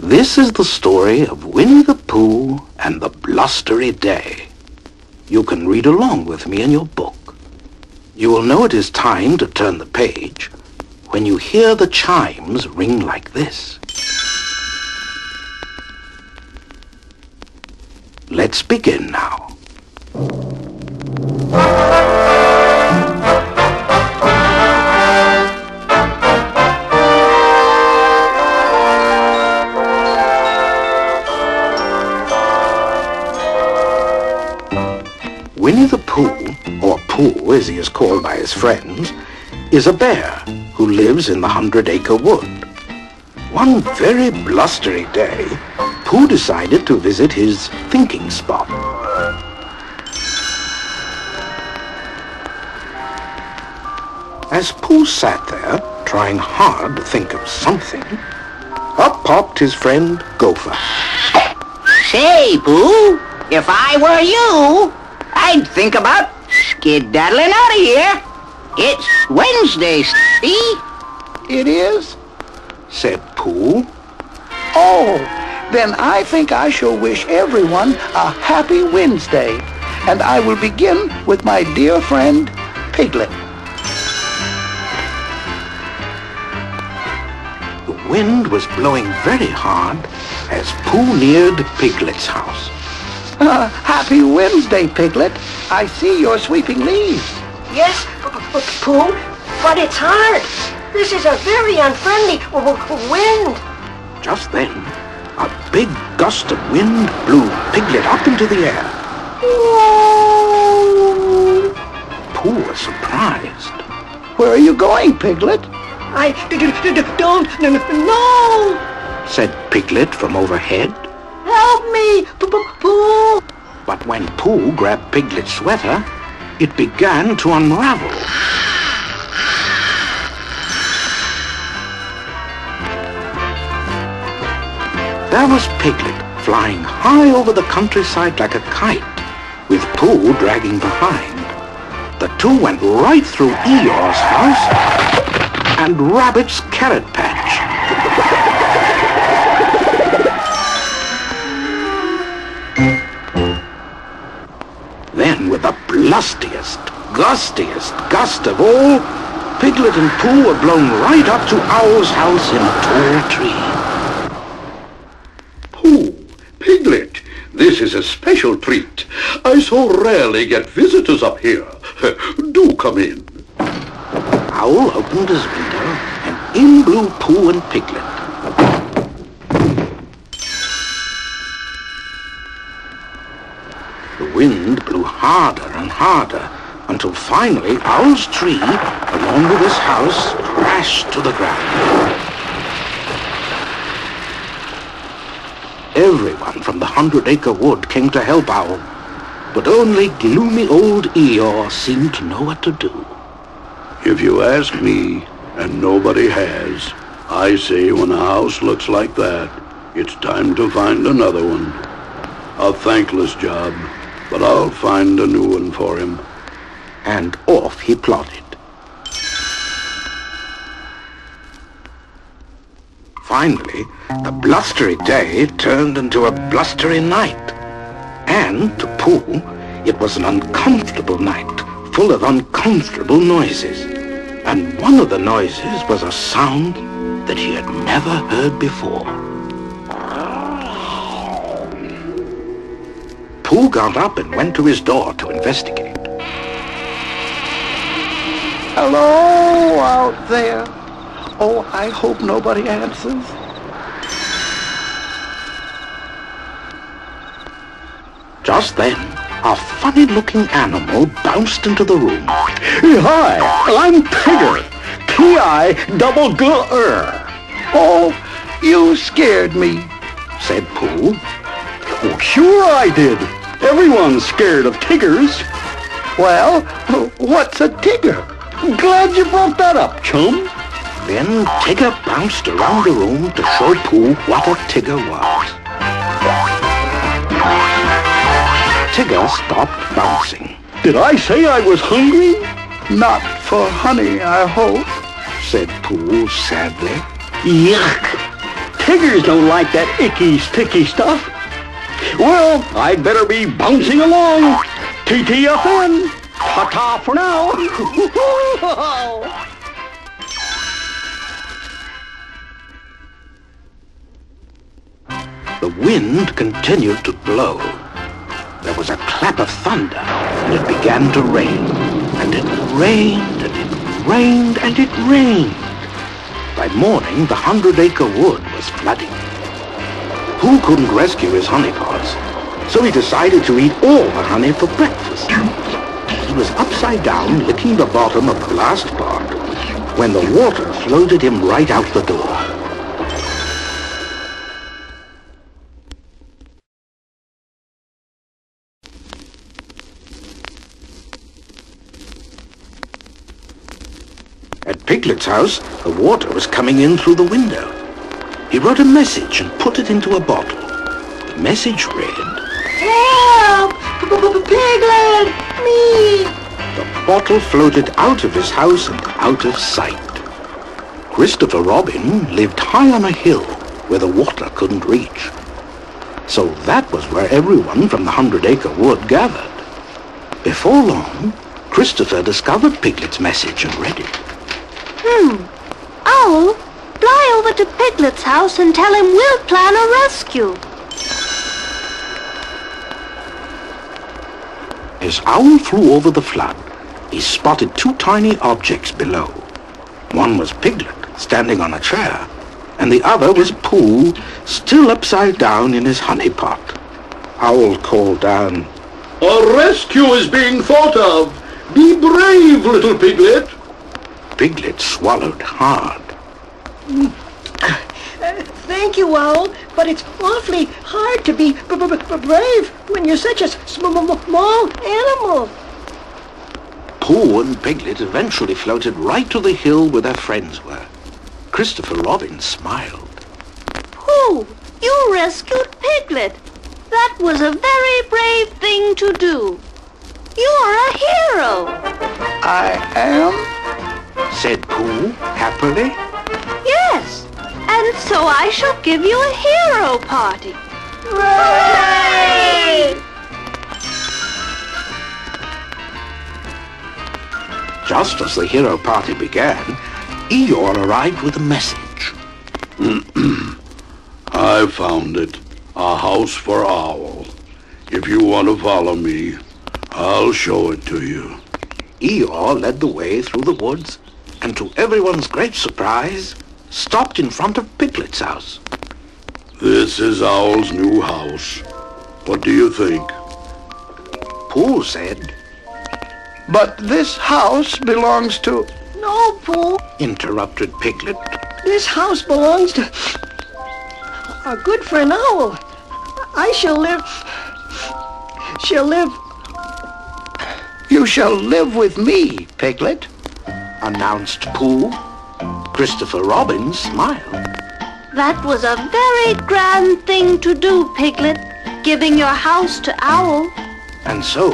This is the story of Winnie the Pooh and the Blustery Day. You can read along with me in your book. You will know it is time to turn the page when you hear the chimes ring like this. Let's begin now. Winnie the Pooh, or Pooh as he is called by his friends, is a bear who lives in the 100-acre wood. One very blustery day, Pooh decided to visit his thinking spot. As Pooh sat there, trying hard to think of something, up popped his friend Gopher. Say, Pooh, if I were you, I'd think about skedaddling out of here. It's Wednesday, see? It is? Said Pooh. Oh, then I think I shall wish everyone a happy Wednesday. And I will begin with my dear friend, Piglet. The wind was blowing very hard as Pooh neared Piglet's house. Happy Wednesday, Piglet. I see you're sweeping leaves. Yes, Pooh, but it's hard. This is a very unfriendly wind. Just then, a big gust of wind blew Piglet up into the air. Pooh was surprised. Where are you going, Piglet? I don't, no! Said Piglet from overhead. Help me, Pooh! But when Pooh grabbed Piglet's sweater, it began to unravel. There was Piglet flying high over the countryside like a kite, with Pooh dragging behind. The two went right through Eeyore's house and Rabbit's carrot patch. Then, with the blustiest, gustiest gust of all, Piglet and Pooh were blown right up to Owl's house in a tall tree. Pooh, Piglet, this is a special treat. I so rarely get visitors up here. Do come in. Owl opened his window, and in blew Pooh and Piglet. The wind blew harder and harder, until finally Owl's tree, along with his house, crashed to the ground. Everyone from the 100-acre wood came to help Owl, but only gloomy old Eeyore seemed to know what to do. If you ask me, and nobody has, I say when a house looks like that, it's time to find another one. A thankless job, but I'll find a new one for him. And off he plodded. Finally, the blustery day turned into a blustery night. And to Pooh, it was an uncomfortable night, full of uncomfortable noises. And one of the noises was a sound that he had never heard before. Pooh got up and went to his door to investigate. Hello out there. Oh, I hope nobody answers. Just then, a funny-looking animal bounced into the room. Hi, I'm Tigger. T-I-double-G-R. Oh, you scared me, said Pooh. Oh, sure I did. Everyone's scared of Tiggers. Well, what's a Tigger? Glad you brought that up, chum. Then Tigger bounced around the room to show Pooh what a Tigger was. Tigger stopped bouncing. Did I say I was hungry? Not for honey, I hope, said Pooh sadly. Yuck! Tiggers don't like that icky, sticky stuff. Well, I'd better be bouncing along. TTFN. Ta-ta for now. The wind continued to blow. There was a clap of thunder, and it began to rain. And it rained, and it rained, and it rained. By morning, the 100-acre wood was flooding. Pooh couldn't rescue his honey pots, so he decided to eat all the honey for breakfast. He was upside down, licking the bottom of the last pot, when the water floated him right out the door. At Piglet's house, the water was coming in through the window. He wrote a message and put it into a bottle. The message read, Help! Piglet! Me! The bottle floated out of his house and out of sight. Christopher Robin lived high on a hill where the water couldn't reach. So that was where everyone from the 100-acre wood gathered. Before long, Christopher discovered Piglet's message and read it. Owl, fly over to Piglet's house and tell him we'll plan a rescue. As Owl flew over the flood, he spotted two tiny objects below. One was Piglet, standing on a chair, and the other was Pooh, still upside down in his honey pot. Owl called down, A rescue is being thought of. Be brave, little Piglet. Piglet swallowed hard. Thank you, Owl, but it's awfully hard to be brave when you're such a small animal. Pooh and Piglet eventually floated right to the hill where their friends were. Christopher Robin smiled. Pooh, you rescued Piglet. That was a very brave thing to do. You're a hero. I am? Said Pooh happily. Yes, and so I shall give you a hero party. Hooray! Just as the hero party began, Eeyore arrived with a message. I found it. A house for Owl. If you want to follow me, I'll show it to you. Eeyore led the way through the woods, and to everyone's great surprise, stopped in front of Piglet's house. This is Owl's new house. What do you think? Pooh said, But this house belongs to... No, Pooh. interrupted Piglet. This house belongs to our good friend Owl. I shall live... You shall live with me, Piglet. Announced Pooh. Christopher Robin smiled. That was a very grand thing to do, Piglet, giving your house to Owl. And so,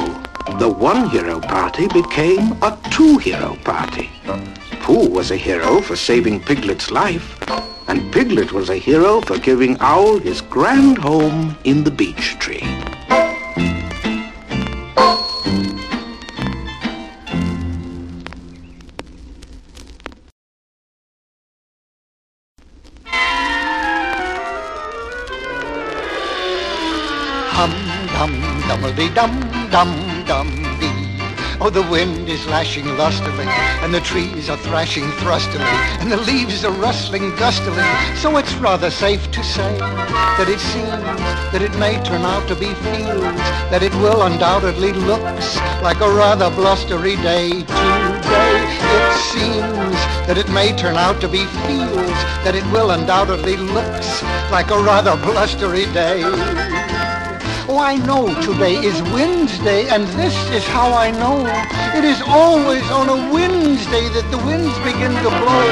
the one hero party became a two-hero party. Pooh was a hero for saving Piglet's life, and Piglet was a hero for giving Owl his grand home in the beech tree. Hum-dum-dum-a-dee-dum-dum-dum-dee. Oh, the wind is lashing lustily, and the trees are thrashing thrustily, and the leaves are rustling gustily. So it's rather safe to say that it seems that it may turn out to be fields, that it will undoubtedly looks like a rather blustery day today. It seems that it may turn out to be fields, that it will undoubtedly looks like a rather blustery day. Oh, I know today is Wednesday, and this is how I know. It is always on a Wednesday that the winds begin to blow.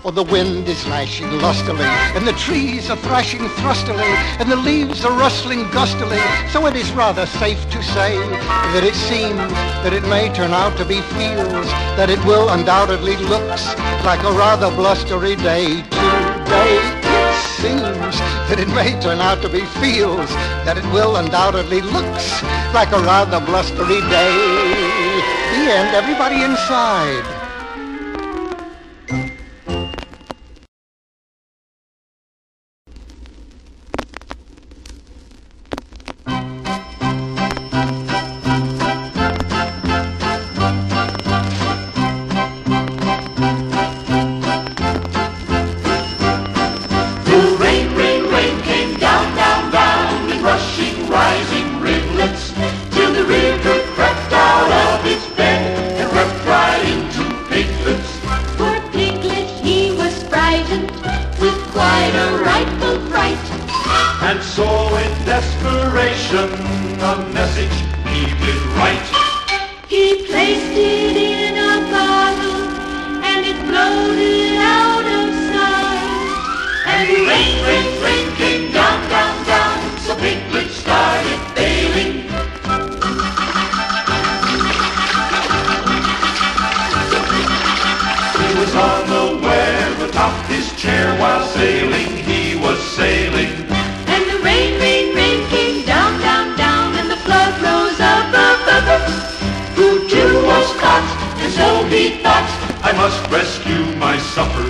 Oh, the wind is lashing lustily, and the trees are thrashing thrustily, and the leaves are rustling gustily. So it is rather safe to say that it seems that it may turn out to be feels, that it will undoubtedly looks like a rather blustery day today. It seems that it may turn out to be feels, that it will undoubtedly looks like a rather blustery day. The end. Everybody inside. And so in desperation, a message he did write. He placed it in a bottle, and it floated out of sight. And rain, rain, rain came down, down, down, so Piglet started bailing. He was unaware atop his chair while sailing, he was sailing. And so he thought, I must rescue my supper.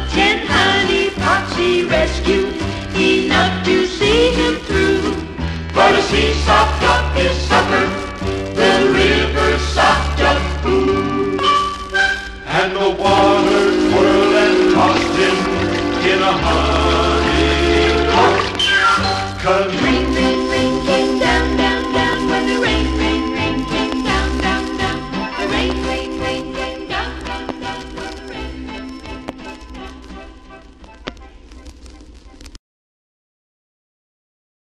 10 honey pots he rescued, enough to see him through. But as he sopped up his supper, the river sopped up Pooh. And the water twirled and tossed him in a honey pot.